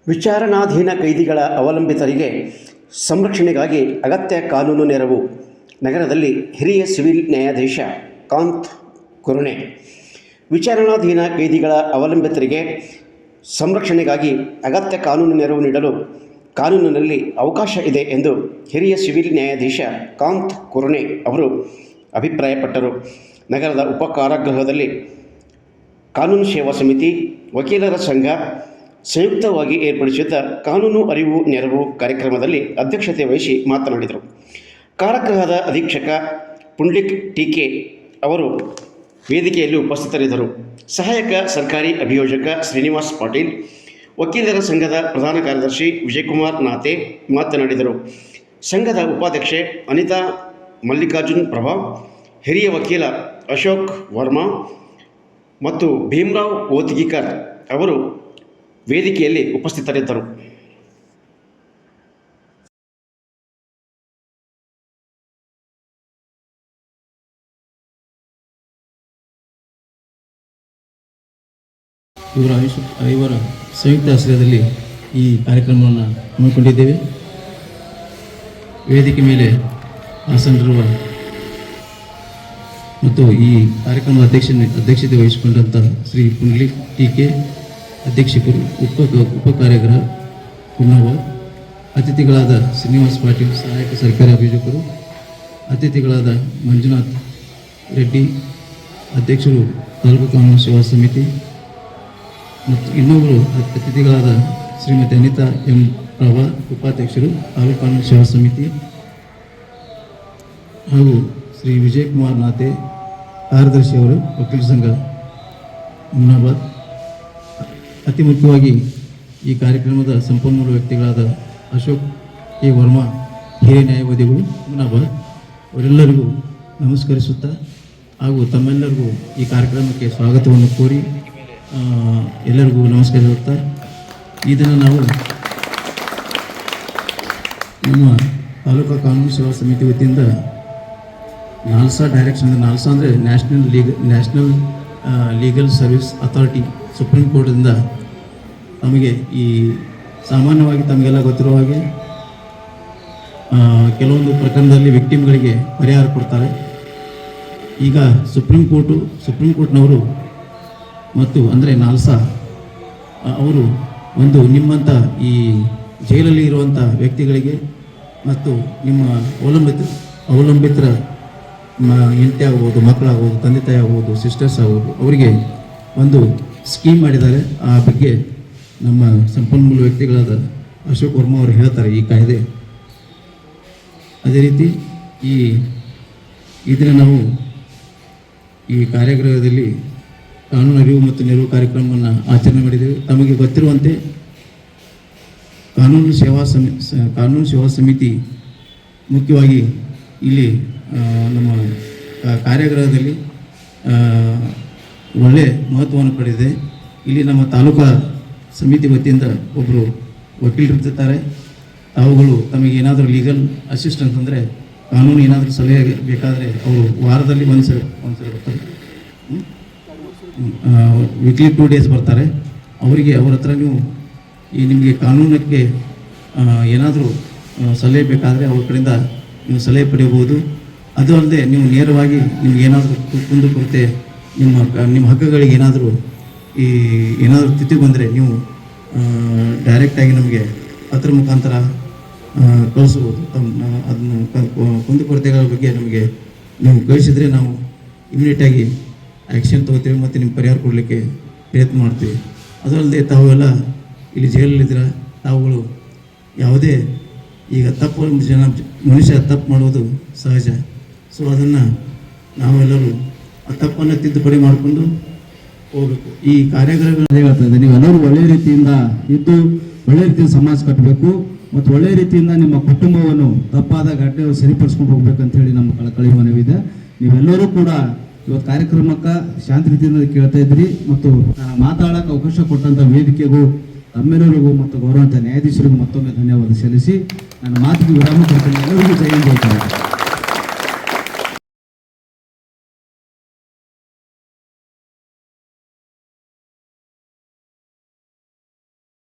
ವಿಚಾರಣಾಧೀನ ಕೈದಿಗಳ ಅವಲಂಬಿತರಿಗೆ ಸಂರಕ್ಷಣೆಗಾಗಿ ಅಗತ್ಯ ಕಾನೂನು ನೆರವು. ನಗರದಲ್ಲಿ ಹಿರಿಯ ಸಿವಿಲ್ ನ್ಯಾಯಾಧೀಶ ಕಾಂತ್ ಕುರ್ಣೆ. ವಿಚಾರಣಾಧೀನ ಕೈದಿಗಳ ಅವಲಂಬಿತರಿಗೆ ಸಂರಕ್ಷಣೆಗಾಗಿ ಅಗತ್ಯ ಕಾನೂನು ನೆರವು ನೀಡಲು ಕಾನೂನಿನಲ್ಲಿ ಅವಕಾಶ ಇದೆ ಎಂದು ಹಿರಿಯ ಸಿವಿಲ್ ನ್ಯಾಯಾಧೀಶ ಕಾಂತ್ ಕುರ್ಣೆ ಅವರು ಅಭಿಪ್ರಾಯಪಟ್ಟರು. ನಗರದ ಉಪ ಕಾರಾಗೃಹದಲ್ಲಿ ಕಾನೂನು ಸೇವಾ ಸಮಿತಿ, ವಕೀಲರ ಸಂಘ ಸಂಯುಕ್ತವಾಗಿ ಏರ್ಪಡಿಸಿದ್ದ ಕಾನೂನು ಅರಿವು ನೆರವು ಕಾರ್ಯಕ್ರಮದಲ್ಲಿ ಅಧ್ಯಕ್ಷತೆ ವಹಿಸಿ ಮಾತನಾಡಿದರು. ಕಾರಾಗೃಹದ ಅಧೀಕ್ಷಕ ಪುಂಡ್ಲಿಕ್ ಟೀಕೆ ಅವರು ವೇದಿಕೆಯಲ್ಲಿ ಉಪಸ್ಥಿತರಿದ್ದರು. ಸಹಾಯಕ ಸರ್ಕಾರಿ ಅಭಿಯೋಜಕ ಶ್ರೀನಿವಾಸ್ ಪಾಟೀಲ್, ವಕೀಲರ ಸಂಘದ ಪ್ರಧಾನ ಕಾರ್ಯದರ್ಶಿ ವಿಜಯಕುಮಾರ್ ನಾತೆ ಮಾತನಾಡಿದರು. ಸಂಘದ ಉಪಾಧ್ಯಕ್ಷೆ ಅನಿತಾ ಮಲ್ಲಿಕಾರ್ಜುನ್ ಪ್ರಭಾ, ಹಿರಿಯ ವಕೀಲ ಅಶೋಕ್ ವರ್ಮಾ ಮತ್ತು ಭೀಮರಾವ್ ಓದ್ಗಿಕರ್ ಅವರು ವೇದಿಕೆಯಲ್ಲಿ ಉಪಸ್ಥಿತರಿದ್ದರು. ಇವರ ಸಂಯುಕ್ತ ಆಶ್ರಯದಲ್ಲಿ ಈ ಕಾರ್ಯಕ್ರಮವನ್ನು ಹಮ್ಮಿಕೊಂಡಿದ್ದೇವೆ. ವೇದಿಕೆ ಮೇಲೆ ಆಸನರಿರುವ ಮತ್ತು ಈ ಕಾರ್ಯಕ್ರಮದ ಅಧ್ಯಕ್ಷತೆ ವಹಿಸಿಕೊಂಡಂಥ ಶ್ರೀ ಪುಂಡ್ಲಿಕ್ ಟೀಕೆ ಅಧ್ಯಕ್ಷಕರು, ಉಪ ಕಾರ್ಯಗೃಹ ಕುನ್ನವ, ಅತಿಥಿಗಳಾದ ಶ್ರೀನಿವಾಸ್ ಪಾಟೀಲ್ ಸಹಾಯಕ ಸರ್ಕಾರಿ ಅಭಿಯೋಜಕರು, ಅತಿಥಿಗಳಾದ ಮಂಜುನಾಥ್ ರೆಡ್ಡಿ ಅಧ್ಯಕ್ಷರು ತಾಲೂಕು ಕಾನೂನು ಸೇವಾ ಸಮಿತಿ ಮತ್ತು ಇನ್ನೊಬ್ಬರು ಅತಿಥಿಗಳಾದ ಶ್ರೀಮತಿ ಅನಿತಾ ಎಂ ಪ್ರಭಾ ಉಪಾಧ್ಯಕ್ಷರು ತಾಲೂಕು ಕಾನೂನು ಸೇವಾ ಸಮಿತಿ ಹಾಗೂ ಶ್ರೀ ವಿಜಯಕುಮಾರ್ ನಾತೆ ಕಾರ್ಯದರ್ಶಿಯವರು ವಕೀಲ ಸಂಘ ಹುಮ್ನಾಬಾದ್. ಅತಿ ಮುಖ್ಯವಾಗಿ ಈ ಕಾರ್ಯಕ್ರಮದ ಸಂಪನ್ಮೂಲ ವ್ಯಕ್ತಿಗಳಾದ ಅಶೋಕ್ ಎ ವರ್ಮಾ ಹಿರಿಯ ನ್ಯಾಯವಾದಿಗಳು ಹುಮ್ನಾಬಾದ್ ಅವರೆಲ್ಲರಿಗೂ ನಮಸ್ಕರಿಸುತ್ತಾ ಹಾಗೂ ತಮ್ಮೆಲ್ಲರಿಗೂ ಈ ಕಾರ್ಯಕ್ರಮಕ್ಕೆ ಸ್ವಾಗತವನ್ನು ಕೋರಿ ಎಲ್ಲರಿಗೂ ನಮಸ್ಕರಿಸುತ್ತಾ ಇದನ್ನು ನಾವು ನಮ್ಮ ತಾಲೂಕು ಕಾನೂನು ಸೇವಾ ಸಮಿತಿ ವತಿಯಿಂದ ನಾಲ್ಸಾ ಡೈರೆಕ್ಷನ್, ನಾಲ್ಸಾ ಅಂದರೆ national legal service authority, supreme ಕೋರ್ಟಿಂದ ತಮಗೆ ಈ ಸಾಮಾನ್ಯವಾಗಿ ತಮಗೆಲ್ಲ ಗೊತ್ತಿರುವ ಹಾಗೆ ಕೆಲವೊಂದು ಪ್ರಕರಣದಲ್ಲಿ ವಿಕ್ಟಿಮ್ಗಳಿಗೆ ಪರಿಹಾರ ಕೊಡ್ತಾರೆ. ಈಗ ಸುಪ್ರೀಂ ಕೋರ್ಟ್ನವರು ಮತ್ತು ಅಂದರೆ ನಾಲ್ಸಾ ಅವರು ಒಂದು ನಿಮ್ಮಂಥ ಈ ಜೈಲಲ್ಲಿ ಇರುವಂಥ ವ್ಯಕ್ತಿಗಳಿಗೆ ಮತ್ತು ನಿಮ್ಮ ಅವಲಂಬಿತರ ಹೆಂಡತಿ ಆಗ್ಬೋದು, ಮಕ್ಕಳಾಗ್ಬೋದು, ತಂದೆ ತಾಯಿ ಆಗ್ಬೋದು, ಸಿಸ್ಟರ್ಸ್ ಆಗ್ಬೋದು, ಅವರಿಗೆ ಒಂದು ಸ್ಕೀಮ್ ಮಾಡಿದ್ದಾರೆ. ಆ ಬಗ್ಗೆ ನಮ್ಮ ಸಂಪನ್ಮೂಲ ವ್ಯಕ್ತಿಗಳಾದ ಅಶೋಕ್ ವರ್ಮಾ ಅವರು ಹೇಳ್ತಾರೆ ಈ ಕಾಯ್ದೆ. ಅದೇ ರೀತಿ ಇದನ್ನು ನಾವು ಈ ಕಾರ್ಯಾಗೃಹದಲ್ಲಿ ಕಾನೂನು ಅರಿವು ಮತ್ತು ನೆರವು ಕಾರ್ಯಕ್ರಮವನ್ನು ಆಚರಣೆ ಮಾಡಿದ್ದೇವೆ. ತಮಗೆ ಗೊತ್ತಿರುವಂತೆ ಕಾನೂನು ಸೇವಾ ಸಮಿತಿ ಮುಖ್ಯವಾಗಿ ಇಲ್ಲಿ ನಮ್ಮ ಕಾರ್ಯಾಗೃಹದಲ್ಲಿ ಒಳ್ಳೆಯ ಮಹತ್ವವನ್ನು ಪಡೆದಿದೆ. ಇಲ್ಲಿ ನಮ್ಮ ತಾಲೂಕಾ ಸಮಿತಿ ವತಿಯಿಂದ ಒಬ್ಬರು ವಕೀಲರಿರ್ತಾರೆ. ಅವುಗಳು ತಮಗೆ ಏನಾದರೂ ಲೀಗಲ್ ಅಸಿಸ್ಟೆನ್ಸ್ ಅಂದರೆ ಕಾನೂನು ಏನಾದರೂ ಸಲಹೆ ಬೇಕಾದರೆ ಅವರು ವಾರದಲ್ಲಿ ಒಂದ್ಸರಿ ಬರ್ತಾರೆ, ವೀಕ್ಲಿ 2 days ಬರ್ತಾರೆ. ಅವರಿಗೆ ಅವ್ರ ಹತ್ರ ನೀವು ನಿಮಗೆ ಕಾನೂನಕ್ಕೆ ಏನಾದರೂ ಸಲಹೆ ಬೇಕಾದರೆ ಅವ್ರ ಕಡೆಯಿಂದ ನೀವು ಸಲಹೆ ಪಡೆಯಬಹುದು. ಅದು ಅಲ್ಲದೆ ನೀವು ನೇರವಾಗಿ ನಿಮ್ಗೆ ಏನಾದರೂ ಕುಂದುಕೊರತೆ, ನಿಮ್ಮ ಹಕ್ಕುಗಳಿಗೆ ಏನಾದರೂ ತಿಥಿ ಬಂದರೆ ನೀವು ಡೈರೆಕ್ಟಾಗಿ ನಮಗೆ ಪತ್ರ ಮುಖಾಂತರ ಕಳಿಸ್ಬೋದು. ಅದನ್ನು ಕುಂದುಕೊರತೆಗಳ ಬಗ್ಗೆ ನಮಗೆ ನೀವು ಕಳಿಸಿದರೆ ನಾವು ಇಮಿಡಿಯೇಟಾಗಿ ಆ್ಯಕ್ಷನ್ ತೊಗೋತೀವಿ ಮತ್ತು ನಿಮ್ಮ ಪರಿಹಾರ ಕೊಡಲಿಕ್ಕೆ ಪ್ರಯತ್ನ ಮಾಡ್ತೀವಿ. ಅದಲ್ಲದೆ ತಾವೆಲ್ಲ ಇಲ್ಲಿ ಜೈಲಲ್ಲಿದ್ದೀರ, ತಾವುಗಳು ಯಾವುದೇ ಈಗ ಮನುಷ್ಯ ತಪ್ಪು ಮಾಡೋದು ಸಹಜ. ಸೊ ಅದನ್ನು ನಾವೆಲ್ಲರೂ ಆ ತಪ್ಪನ್ನು ತಿದ್ದುಪಡಿ ಮಾಡಿಕೊಂಡು ಹೋಗಬೇಕು. ಈ ಕಾರ್ಯಾಗಾರಗಳು ಹೇಳ್ತದೆ, ನೀವೆಲ್ಲರೂ ಒಳ್ಳೆಯ ರೀತಿಯಿಂದ ಇದ್ದು ಒಳ್ಳೆಯ ರೀತಿಯಿಂದ ಸಮಾಜ ಕಟ್ಟಬೇಕು ಮತ್ತು ಒಳ್ಳೆಯ ರೀತಿಯಿಂದ ನಿಮ್ಮ ಕುಟುಂಬವನ್ನು ತಪ್ಪಾದ ಘಟನೆ ಸರಿಪಡಿಸ್ಕೊಂಡು ಹೋಗ್ಬೇಕಂತ ಹೇಳಿ ನಮ್ಮ ಕಳಕಳಿ ಮನವಿದೆ. ನೀವೆಲ್ಲರೂ ಕೂಡ ಇವತ್ತು ಕಾರ್ಯಕ್ರಮಕ್ಕೆ ಶಾಂತಿ ರೀತಿಯಿಂದ ಕೇಳ್ತಾ ಇದ್ರಿ ಮತ್ತು ಮಾತಾಡೋಕ್ಕೆ ಅವಕಾಶ ಕೊಟ್ಟಂಥ ವೇದಿಕೆಗೂ ತಮ್ಮೆಲ್ಲರಿಗೂ ಮತ್ತು ಗೌರವಾನ್ವಿತ ನ್ಯಾಯಾಧೀಶರಿಗೂ ಮತ್ತೊಮ್ಮೆ ಧನ್ಯವಾದ ಸಲ್ಲಿಸಿ ನನ್ನ ಮಾತಿಗೆ ವಿರಾಮ ಕೊಡ್ತೀನಿ. ಎಲ್ಲರಿಗೂ ಜೈ ಹಿಂದ್.